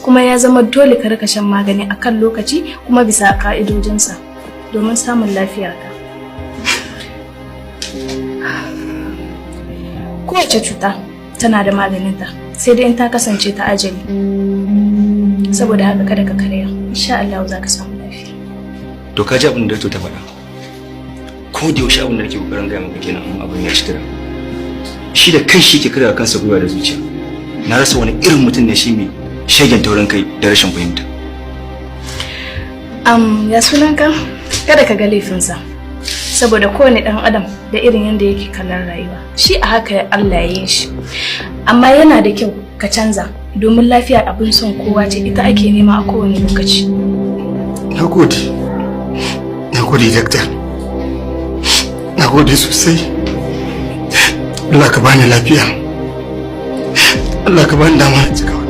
kuma ya zama dole ka rika shan magani akan lokaci kuma bisa ka'idojinsa domin samun lafiyarka. Kowace cuta tana da maganinta sai dai in ta kasance ta ajali. Saboda haka kada ka karya, insha Allah za ka samu lafiya. To ka ji abin da ta faɗa. Ko da yaushe abin da nake kokarin gaya maka kenan amma abin ya ci tira. Shi da kai shi ke kada kansa gwiwa da zuciya. Na rasa wani irin mutum ne shi mai shagen taurin kai da rashin fahimta. Ya sunanka? Kada ka ga laifinsa. Saboda kowane ɗan adam da irin yadda yake kallon rayuwa. Shi a haka Allah ya yi shi. Amma yana da kyau ka canza domin lafiya abin son kowa ce ita ake nema a kowane lokaci. Nagode dakta. Nagode sosai. Allah ka bani lafiya. Allah ka bani dama cika.